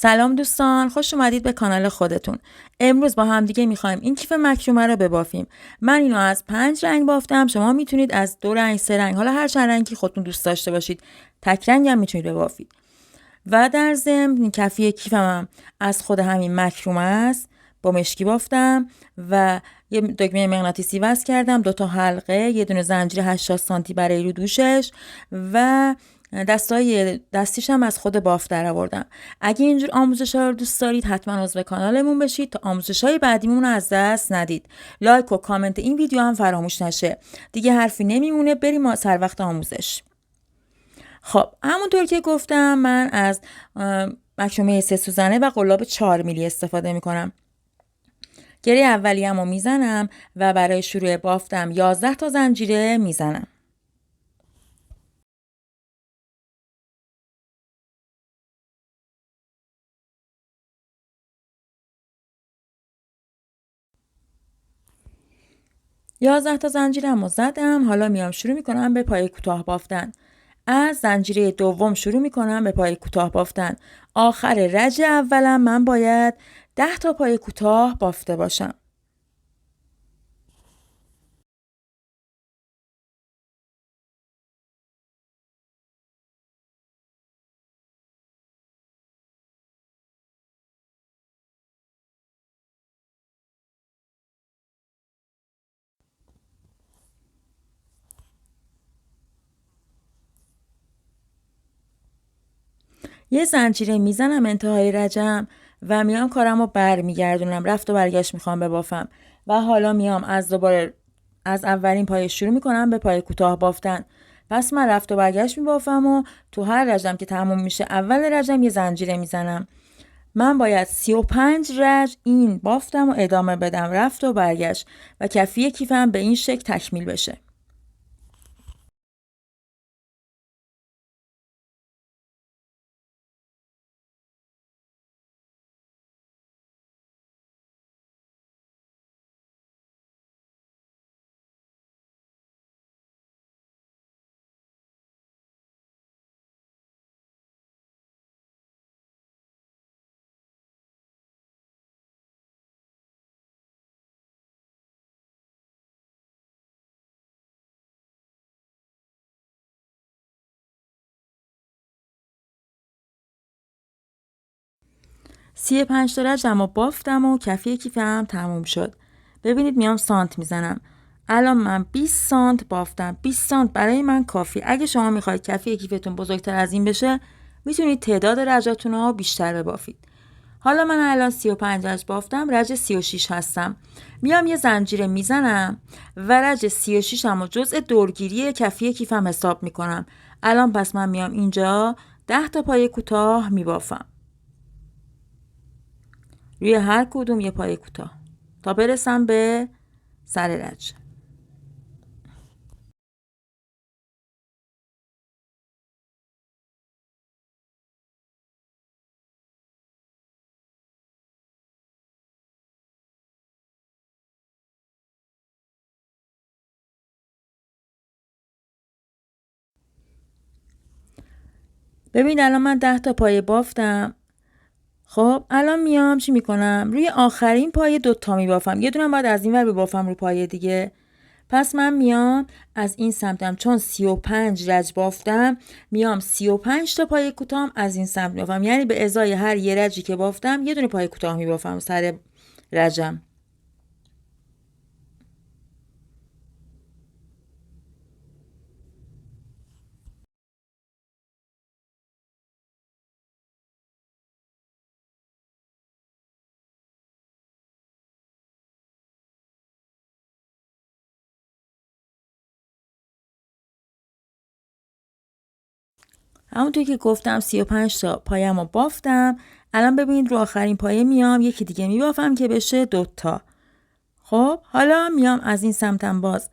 سلام دوستان، خوش اومدید به کانال خودتون. امروز با همدیگه میخوایم این کیف مکشومه رو ببافیم. من اینو از 5 رنگ بافتم. شما میتونید از 2 رنگ، 3 رنگ، حالا هر چند رنگی خودتون دوست داشته باشید. تک رنگ هم میتونید ببافید. و در ضمن کفی کیفم هم از خود همین مکشومه است. با مشکی بافتم و یه دکمه مغناطیسی وصل کردم، 2 تا حلقه، یه دونه زنجیر 80 سانتی برای رو دوشش و دستیش هم از خود بافت در آوردم. اگه اینجور آموزش‌ها رو دوست دارید حتما عضو کانالمون بشید تا آموزش‌های بعدیمون رو از دست ندید. لایک و کامنت این ویدیو هم فراموش نشه. دیگه حرفی نمیمونه، بریم سر وقت آموزش. خب همونطور که گفتم من از مکشومه 3 سوزنه و قلاب 4 میلی استفاده میکنم. گره اولیه‌مو میزنم و برای شروع بافتم 11 تا زنجیره میزنم. یازده تا زنجیرم رو زدم. حالا میام شروع میکنم به پای کوتاه بافتن. از زنجیره دوم شروع میکنم به پای کوتاه بافتن. آخر رج اولم من باید 10 تا پای کوتاه بافته باشم. یه زنجیره میزنم انتهای رجم و میام کارم رو برمیگردونم. رفت و برگشت میخوام ببافم و حالا میام از اولین پای شروع میکنم به پای کوتاه بافتن. پس من رفت و برگشت میبافم و تو هر رجم که تموم میشه اول رجم یه زنجیره میزنم. من باید 35 رج این بافتم و ادامه بدم، رفت و برگشت، و کفی کیفم به این شکل تکمیل بشه. سی 5 تا رجم و بافتم و کفی کیفم تموم شد. ببینید میام سانت میزنم. الان من 20 سانت بافتم. 20 سانت برای من کافی. اگه شما میخواید کفی کیفتون بزرگتر از این بشه میتونید تعداد رجاتون رو بیشتر ببافید. حالا من الان 35 رج بافتم، رج 36 هستم. میام یه زنجیره میزنم و رج 36 هم رو جزء دورگیری کفی کیفم حساب میکنم. الان پس من میام اینجا 10 تا پای کوتاه میبافم. روی هر کدوم یه پای کوتاه تا برسم به سر رج. ببین الان من 10 تا پای بافتم. خب الان میام چی میکنم؟ روی آخرین پای 2 تا میبافم. یه دونه باید از این ور ببافم رو پای دیگه. پس من میام از این سمتم، چون 35 رج بافتم، میام 35 تا پای کوتاه از این سمت میبافم. یعنی به ازای هر یه رجی که بافتم یه دونه پای کوتاه میبافم سر رجم. همونطور که گفتم 35 تا پایم رو بافتم. الان ببینید رو آخرین پایه میام یکی دیگه میبافم که بشه 2 تا. خب حالا میام از این سمتم باز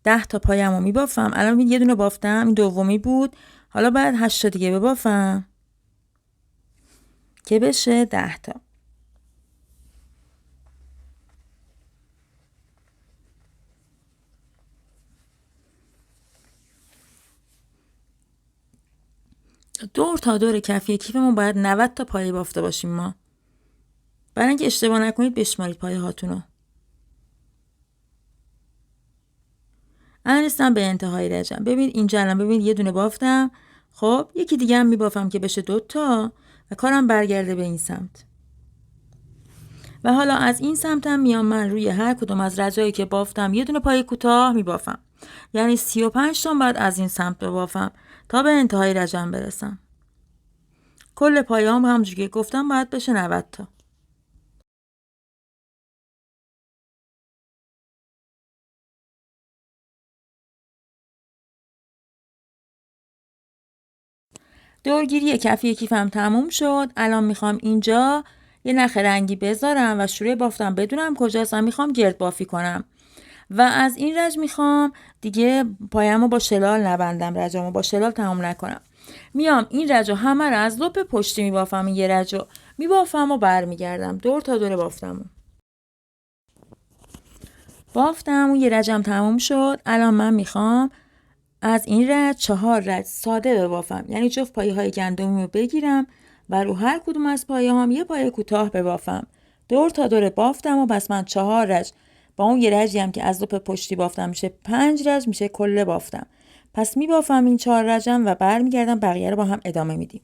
10 تا پایم رو میبافم. الان یه دونه بافتم، این دومی بود. حالا باید 8 تا دیگه ببافم که بشه 10 تا. دور تا دور کفی کیفمون باید 90 تا پایه بافته باشیم ما. برای اینکه اشتباه نکنید بشمارید پایه هاتونو. الان رسیدم به انتهای رجم. ببینید اینجا الان ببینید یه دونه بافتم. خب یکی دیگه هم میبافم که بشه 2 تا و کارم برگرده به این سمت. و حالا از این سمتم میام من روی هر کدوم از رجایی که بافتم یه دونه پایه کوتاه میبافم. یعنی 35 تا بعد از این سمت ببافم تا به انتهای رجم برسم. کل پایه هم همونجوری که گفتم باید بشه 90 تا. دورگیری کفی کیفم تموم شد. الان میخوام اینجا یه نخ رنگی بذارم و شروع بافتم بدونم کجاست و میخوام گرد بافی کنم. و از این رج میخوام دیگه پایه‌مو با شلال نبندم، رجامو با شلال تمام نکنم. میام این رجو همه رو از لپ پشتی میبافم، یه رجو میبافم و برمیگردم دور تا دور بافتم. بافتم و یه رجم تموم شد. الان من میخوام از این رج 4 رج ساده ببافم، یعنی جفت پایه های گندمی رو بگیرم و رو هر کدوم از پایه هم یه پایه کوتاه ببافم. دور تا دور بافتم و پس من 4 رج با اون یه رجی هم که از لپ پشتی بافتم میشه 5 رج، میشه کل بافتم. پس میبافم این 4 رجم و برمیگردم بقیه رو با هم ادامه میدیم.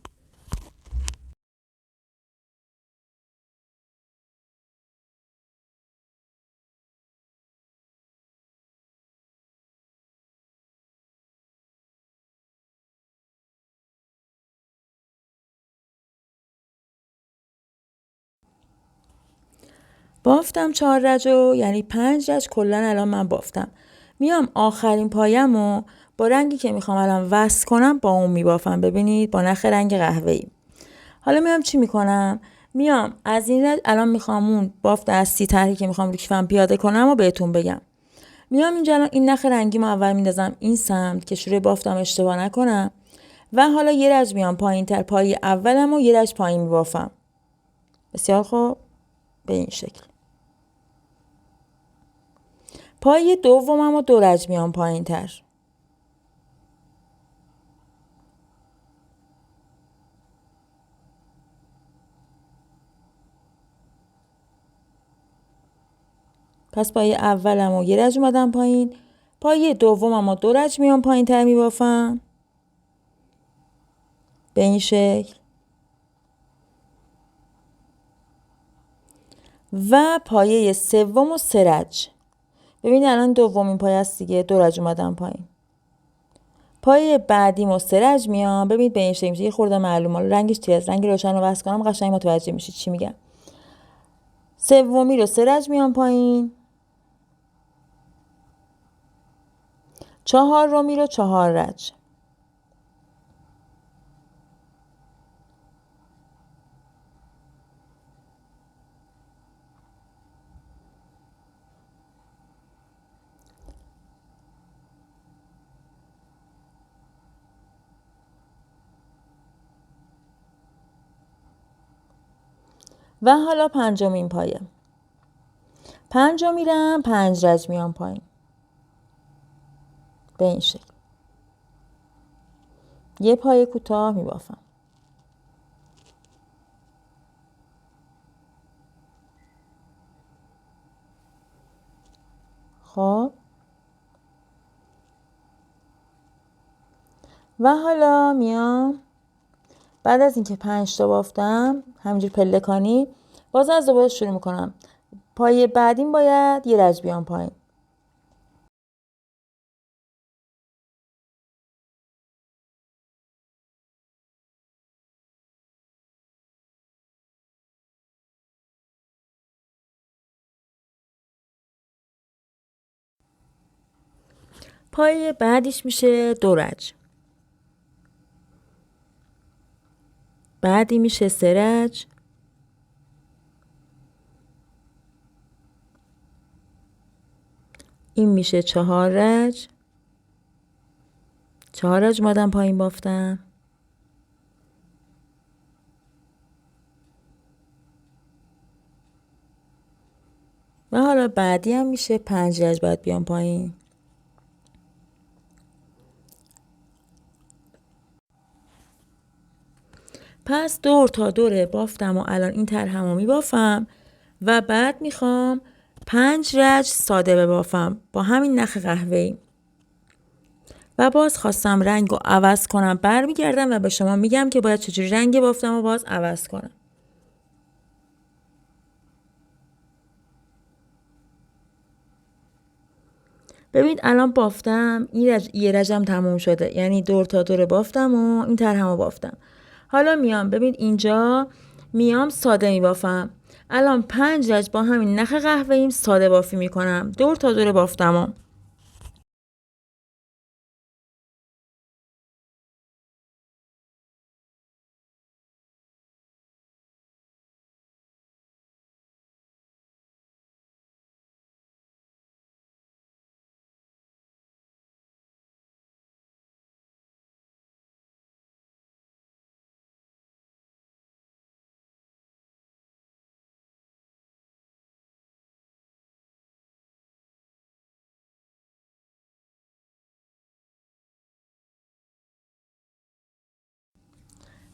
بافتم 4 رجو، یعنی 5 رج کلن الان من بافتم. میام آخرین پایه‌مو با رنگی که میخوام الان وصل کنم با اون میبافم. ببینید با نخ رنگ قهوه‌ای. حالا میام چی میکنم؟ میام از این رج الان میخوام اون بافت دستی طرحی که میخوام رو کیفم پیاده کنم و بهتون بگم. میام اینجا الان این نخ رنگی ما اول میندازم این سمت که شروع بافتم اشتباه نکنم و حالا یه رج میام پایین‌تر، پایه اولمو یه رج پایین میبافم. بسیار خوب، به این شکل. پایه دومم و 2 رج میام پایین تر. پس پایه اولم و یه رج اومدم پایین. پایه دومم و 2 رج میام پایین تر میبافم. به این شکل. و پایه سوم و 3 رج. ببینید الان دومین پایه است دیگه، 2 رج اومدم پایین. پایه بعدیم و 3 رج میام. ببینید به این شکل میشه. یه خورده معلومه رنگش تیز، رنگ روشن رو وصل کنم قشنگ متوجه میشید چی میگم. سومی رو 3 رج میام پایین. چهارمی رو 4 رج. و حالا پنجمین پایه. پنجم میرم 5 رج میام پایین. به این شکل. یه پایه کوتاه میبافم. خب و حالا میام بعد از اینکه 5 تا بافتم همینجور پلکانی باز از دوباره شروع میکنم. پایه بعدیم باید یه رج بیام پایین. پایه بعدیش میشه 2 رج. بعدی میشه 3 رج. این میشه 4 رج. 4 رج اومدم پایین بافتم. و حالا بعدی هم میشه 5 رج باید بیام پایین. پس دور تا دور بافتم و الان این طرحمو میبافم و بعد میخوام 5 رج ساده ببافم با همین نخ قهوه‌ای. و باز خواستم رنگ رو عوض کنم، برمیگردم و به شما میگم که باید چجوری رنگ بافتم و باز عوض کنم. ببینید الان بافتم، یه رجم تموم شده، یعنی دور تا دور بافتم و این طرحمو بافتم. حالا میام ببینید اینجا میام ساده میبافم. الان 5 رج با همین نخ قهوه‌ایم ساده بافی میکنم دور تا دور بافتمو.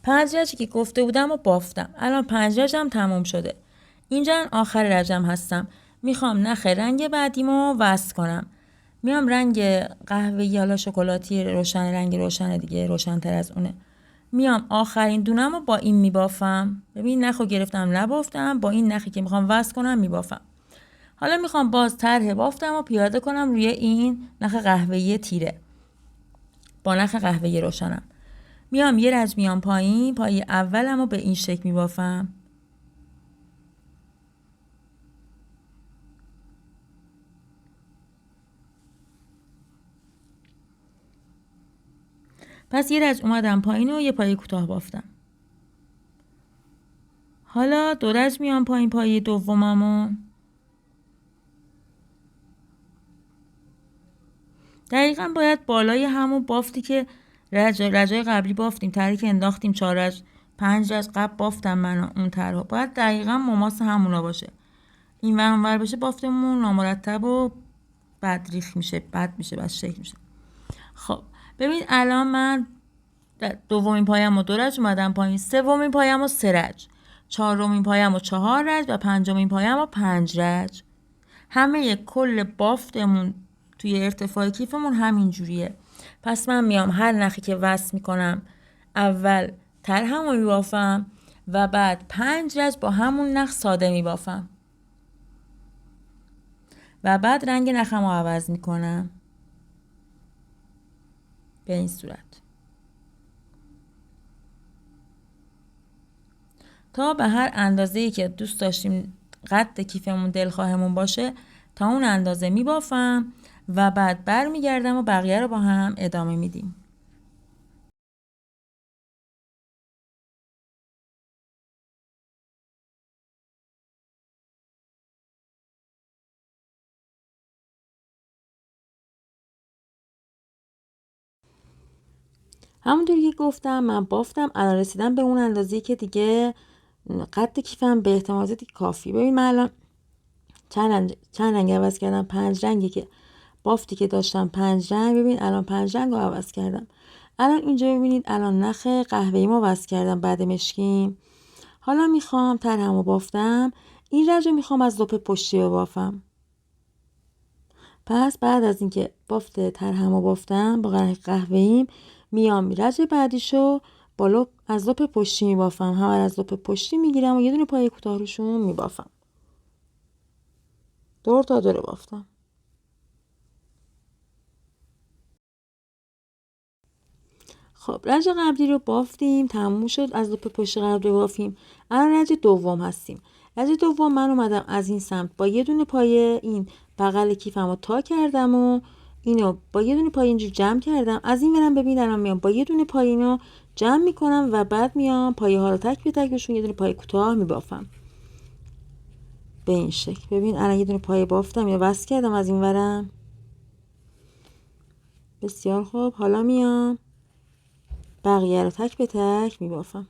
پنج رجی که گفته بودم و بافتم. الان 5 رجم تموم شده. اینجا آخر رجم هستم. میخوام نخ رنگ بعدیمو وصل کنم. میام رنگ قهوه‌ای یا شکلاتی روشن، رنگ روشن دیگه، روشن تر از اونه. میام آخرین دونمو با این میبافم. ببین نخو گرفتم نبافتم، با این نخی که میخوام وصل کنم میبافم. حالا میخوام باز طرح بافتم و پیاده کنم روی این نخ قهوه‌ای تیره با نخ قهوه‌ای روشنم. میام یه رج میام پایین، پای اولمو به این شکل میبافم. پس یه رج اومدم پایین و یه پای کوتاه بافتم. حالا 2 رج میام پایین پای دوممو. دقیقاً باید بالای همون بافتی که رجای قبلی بافتیم، طرحی که انداختیم 4 رج 5 رج قبل بافتم من اون طرح، باید دقیقاً مماس همونا باشه. این ور اون ور بشه بافتمون نامرتب و بد ریخ میشه، بد میشه، بد شکل میشه. خب ببین الان من دومین پایه‌مو 2 رج اومدم پایین، سومین پایه‌مو 3 رج، چهارمین پایه‌مو 4 رج و پنجمین پایه‌مو 5 رج. همه کل بافتمون توی ارتفاع کیفمون همین جوریه. پس من میام هر نخی که وصل میکنم اول طرحمو میبافم و بعد 5 رج با همون نخ ساده میبافم و بعد رنگ نخمو عوض میکنم به این صورت تا به هر اندازه‌ای که دوست داشتیم قد کیفمون دلخواهمون باشه تا اون اندازه میبافم و بعد برمیگردم و بقیه رو با هم ادامه میدیم. همونطوری که گفتم من بافتم، الان رسیدم به اون اندازه‌ای که دیگه قد کیفم به احتمال زیاد کافی. ببین من الان چند رنگ عوض کردم، 5 رنگی که بافتی که داشتم 5 رنگ، ببین الان 5 رنگ رو عوض کردم. الان اینجا ببینید الان نخ قهوه‌ای ما وصل کردم بعد مشکیم. حالا میخوام طرحمو بافتم، این رج رو میخوام از لپ پشتی بافم. پس بعد از اینکه بافت طرحمو بافتم با رنگ قهوه‌ایم، میام رج بعدیشو با از لپ پشتی میبافم. هم از لپ پشتی میگیرم و یه دونه پای کوتاه روشون میبافم. دور تا دور بافتم. خب رج قبلی رو بافتیم، تموم شد، از لپ پشت قبلی بافیم. الان رج دوم هستیم. رج دوم من اومدم از این سمت با یه دونه پای این بغل کیفمو تا کردم و اینو با یه دونه پای اینجور جمع کردم. از این برم ببین الان میام با یه دونه پای اینو جمع میکنم و بعد میام پایه ها رو تک به تک بهشون یه دونه پای کوتاه میبافم به این شکل. ببین الان یه دونه پای بافتم یا وصل کردم از این ورم. بسیار خوب، حالا میام بقیه رو تک به تک میبافم.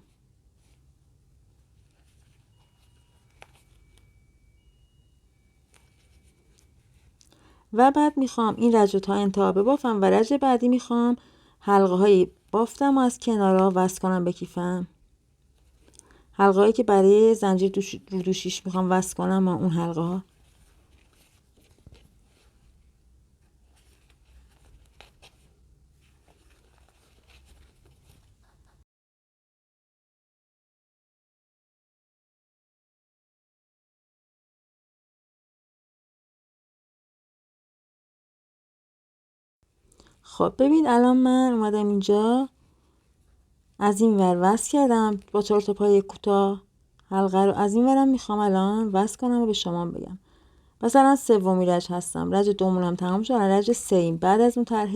و بعد میخوام این رج رو تا انتها ببافم و رج بعدی میخوام حلقه های بافتم و از کنارها وصل کنم به کیفم. حلقه هایی که برای زنجیر رو دوشیش میخوام وصل کنم اون حلقه ها. خب ببین الان من اومدم اینجا از این ور وصل کردم با 4 تا پای کوتاه. حلقه رو از این ورم میخوام الان وصل کنم و به شما بگم. مثلا سومی رج هستم، رج دومونم تمام شد، رج سه‌ایم. بعد از اون طرح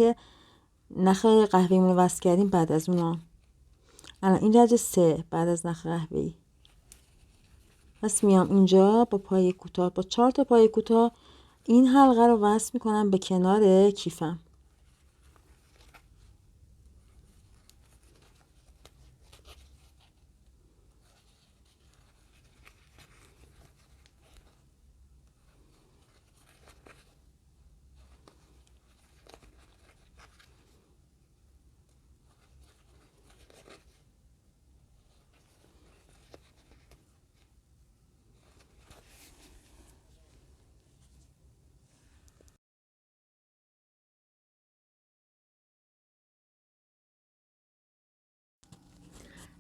نخ قهوه‌ایمون رو وصل کردیم، بعد از اون الان این رج 3 بعد از نخ قهوه‌ای. پس میام اینجا با پای کوتاه، با 4 تا پای کوتاه این حلقه رو وصل میکنم به کنار کیفم.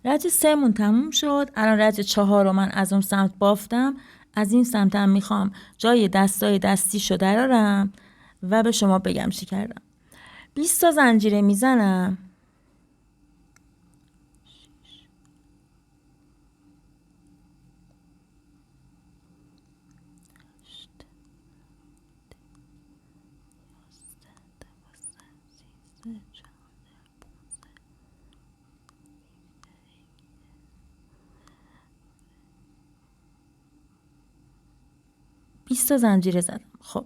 رج 3 مون تموم شد. الان رج 4 رو من از اون سمت بافتم، از این سمت هم میخوام جای دستای دستیشو درارم و به شما بگم چی کردم. 20 تا زنجیره میزنم. تا زنجیره زدم. خب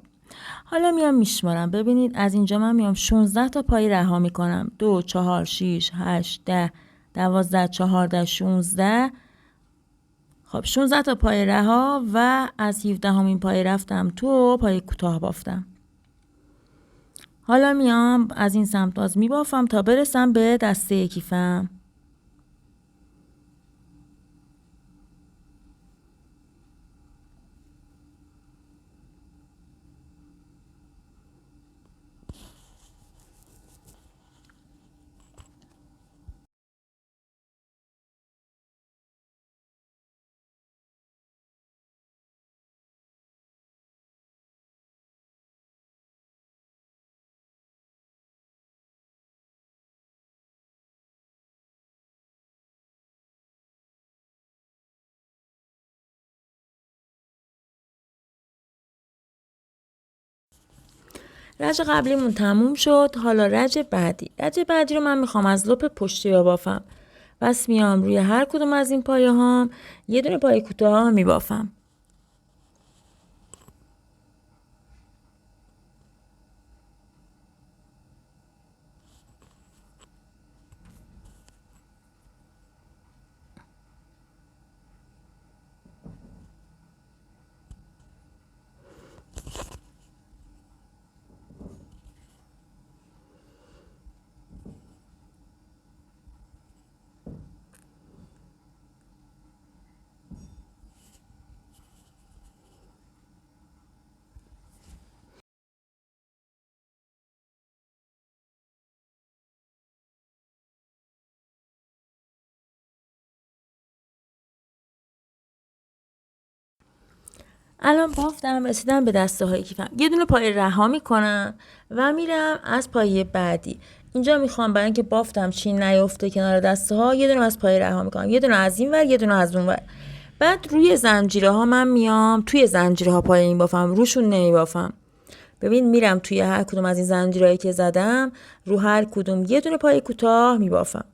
حالا میام میشمارم. ببینید از اینجا من میام 16 تا پای رها میکنم. 2 4 6 8 10 12 14 16. خب 16 تا پای رها و از 17 همین پای رفتم تو پای کوتاه بافتم. حالا میام از این سمت باز میبافم تا برسم به دسته کیفم. رج قبلیمون تموم شد. حالا رج بعدی. رج بعدی رو من میخوام از لپ پشتی ببافم. بس میام روی هر کدوم از این پایه هام یه دونه پایه کوتاه میبافم. الان بافتم، رسیدم به دسته های کیفم. یه دونه پای رها میکنم و میرم از پایه بعدی. اینجا میخوام برای اینکه بافتم چین نیفته کنار دسته ها یه دونه از پای رها میکنم، یه دونه از این ور یه دونه از اون ور. بعد روی زنجیره ها من میام توی زنجیره ها پای این بافم، روشون نمیبافم. ببین میرم توی هر کدوم از این زنجیرهایی که زدم رو هر کدوم یه دونه پای کوتاه میبافم.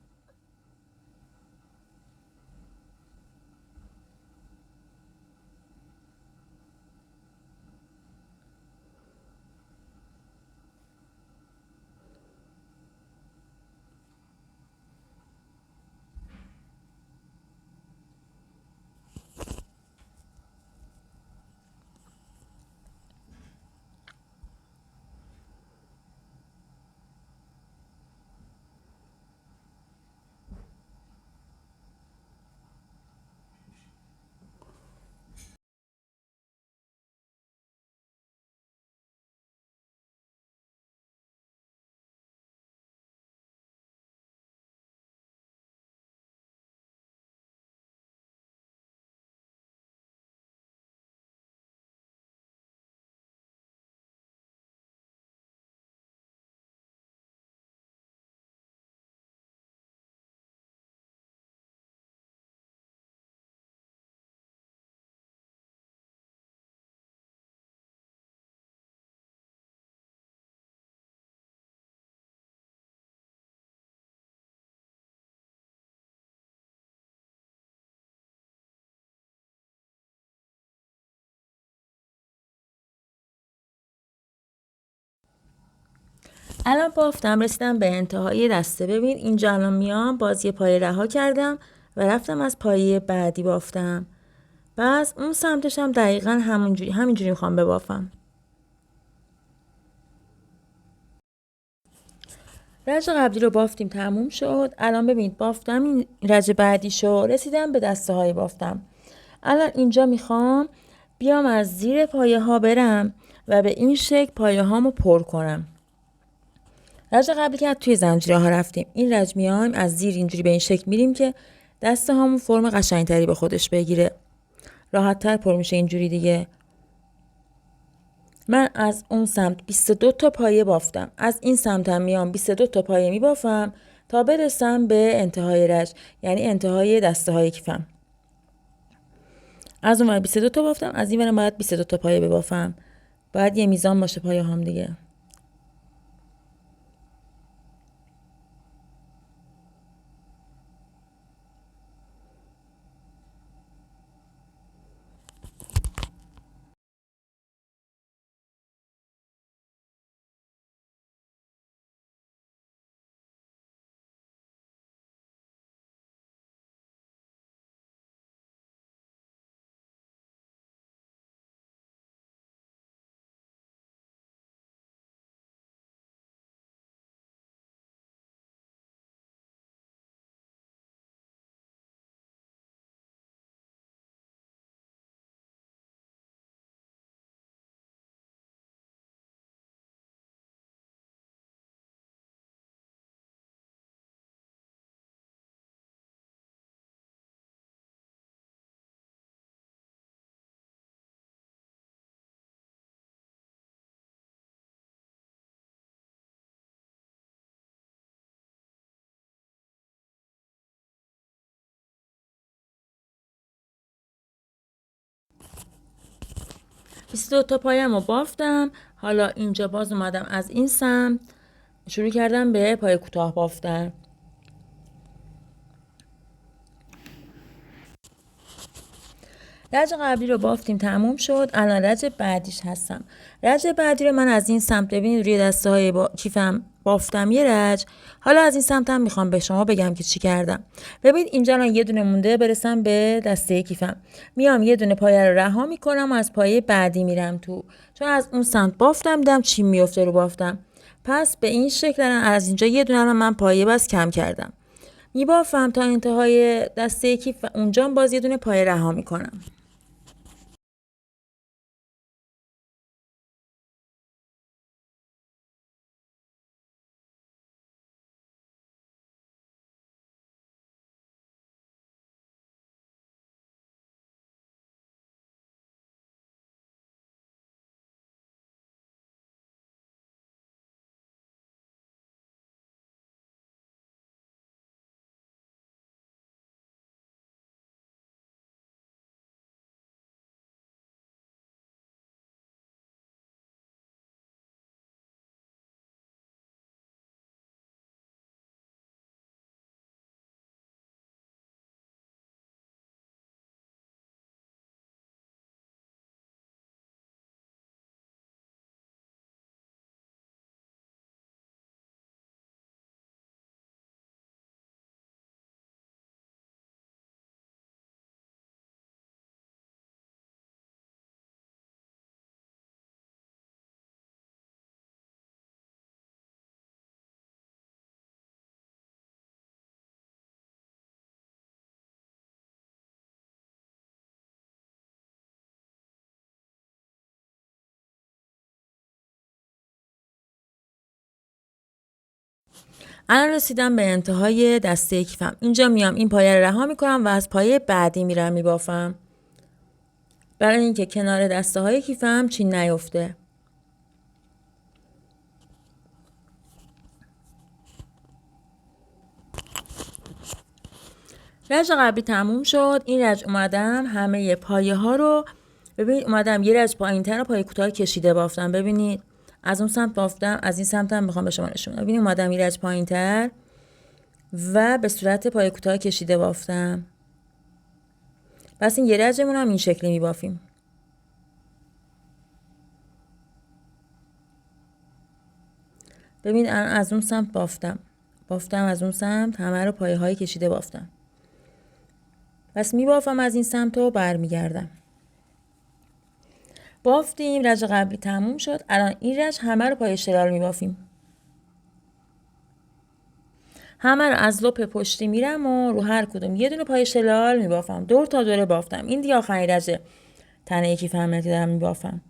الان بافتم رسیدم به انتهای دسته. ببین اینجا الان میام باز یه پایه رها کردم و رفتم از پایه بعدی بافتم. پس اون سمتش هم دقیقا همینجوری میخوام ببافم. رج قبلی رو بافتیم تموم شد. الان ببینید بافتم این رج بعدی شو، رسیدم به دسته های بافتم. الان اینجا میخوام بیام از زیر پایه ها برم و به این شکل پایه هامو پر کنم. رج قبلی که توی زنجیره ها رفتیم، این رج میایم از زیر اینجوری به این شکل میریم که دسته هامون فرم قشنگتری به خودش بگیره. راحت تر پر میشه اینجوری دیگه. من از اون سمت 22 تا پایه بافتم. از این سمت هم میام 22 تا پایه میبافم تا برسم به انتهای رج، یعنی انتهای دسته های کیفم. از اون ور 22 تا بافتم، از این ورم باید 22 تا پایه ببافم. باید یه میزان باشه پایه هم دیگه. دو تا پایه‌مو بافتم. حالا اینجا باز اومدم از این سمت شروع کردم به پایه کوتاه بافتن. رج قبلی رو بافتیم تموم شد. الان رج بعدیش هستم. رج بعدی رو من از این سمت ببینید روی دسته های کیفم بافتم یه رج. حالا از این سمت هم میخوام به شما بگم که چی کردم. ببینید اینجا الان یه دونه مونده برسم به دسته کیفم. میام یه دونه پایه رو رها میکنم و از پایه بعدی میرم تو، چون از اون سمت بافتم دیدم چی میفته رو بافتم. پس به این شکل از اینجا یه دونه من پایه بس کم کردم. میبافم تا انتهای دسته کیف و اونجا باز یه دونه پایه رها میکنم. الان رسیدم به انتهای دسته کیفم. اینجا میام این پایه رو رها میکنم و از پایه بعدی میرم میبافم، برای اینکه کنار دسته های کیفم چین نیفته. رج قبلی تموم شد. این رج اومدم همه پایه ها رو ببینید، اومدم یه رج پایین تر پایه کوتاه کشیده بافتم. ببینید از اون سمت بافتم، از این سمت هم میخوام به شما نشون بدم. ببینید اومدم یه رج پایین تر و به صورت پایه کوتاه کشیده بافتم. پس این یه رجمون هم این شکلی میبافیم. ببین الان از اون سمت بافتم از اون سمت، همه رو پایه های کشیده بافتم. پس میبافم از این سمت و برمیگردم. بافتیم، رج قبلی تموم شد. الان این رج همه رو پای اشتلال میبافیم. همه رو از لپ پشتی میرم و رو هر کدوم یه دونه پای اشتلال میبافم. دور تا دوره بافتم. این دیگه آخرین رج تنه کیف امنیتی دارم میبافم.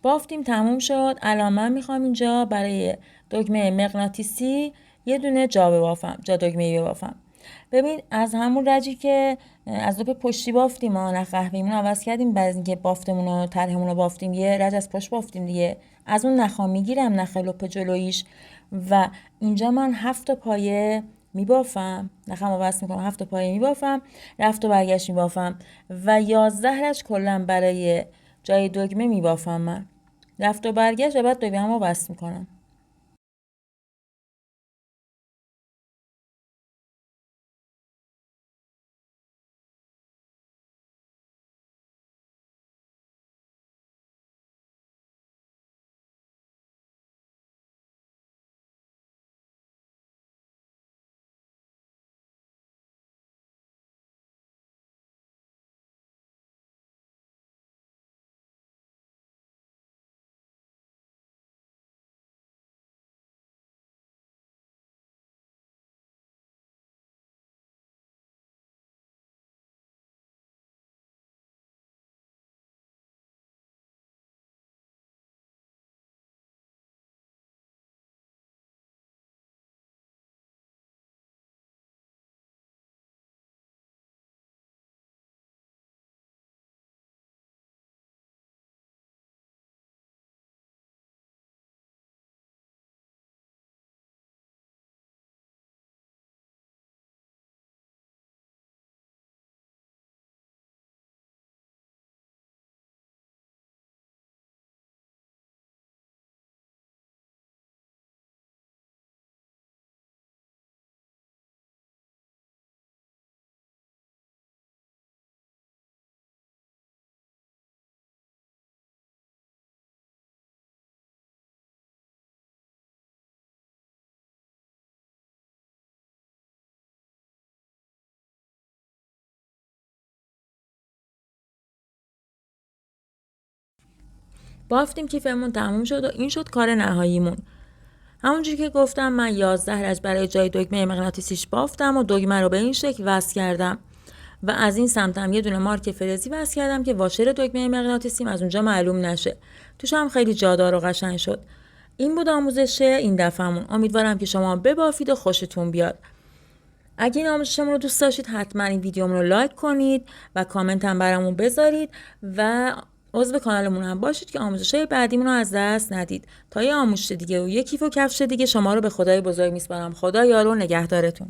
بافتیم تموم شد. الان من میخوام اینجا برای دکمه مغناطیسی یه دونه جا ببافم، جا دکمه ببافم. ببین از همون رجی که از لپ پشتی بافتیم ما نخ قهوه‌ایمون عوض کردیم، بعد از اینکه بافتمون رو طرحمون رو بافتیم یه رج از پشت بافتیم دیگه. از اون نخا میگیرم، نخ لپ جلویش، و اینجا من 7 پایه میبافم، نخم رو وصل میکنم، 7 پایه میبافم، رفت و برگشت میبافم و 11 رج کلا برای جای دکمه میبافم. من رفت و برگشت و بعد دکمه رو وصل میکنم. بافتیم، کیفمون تموم شد و این شد کار نهاییمون. همونجوری که گفتم من 11 رج برای جای دکمه مغناطیسیش بافتم و دکمه رو به این شکل وصل کردم و از این سمتم یه دونه مارک فلزی وصل کردم که واشر دکمه مغناطیسیم از اونجا معلوم نشه. توش هم خیلی جادار و قشنگ شد. این بود آموزش این دفعهمون. امیدوارم که شما ببافید و خوشتون بیاد. اگه این آموزشمون رو دوست داشتید حتما این ویدیومون رو لایک کنید و کامنت هم برامون بذارید و عضو کانالمون هم باشید که آموزش‌های بعدیمون رو از دست ندید. تا یه آموزش دیگه و یه کیف و کفش دیگه شما رو به خدای بزرگ میسپارم. خدا یار و نگهدارتون.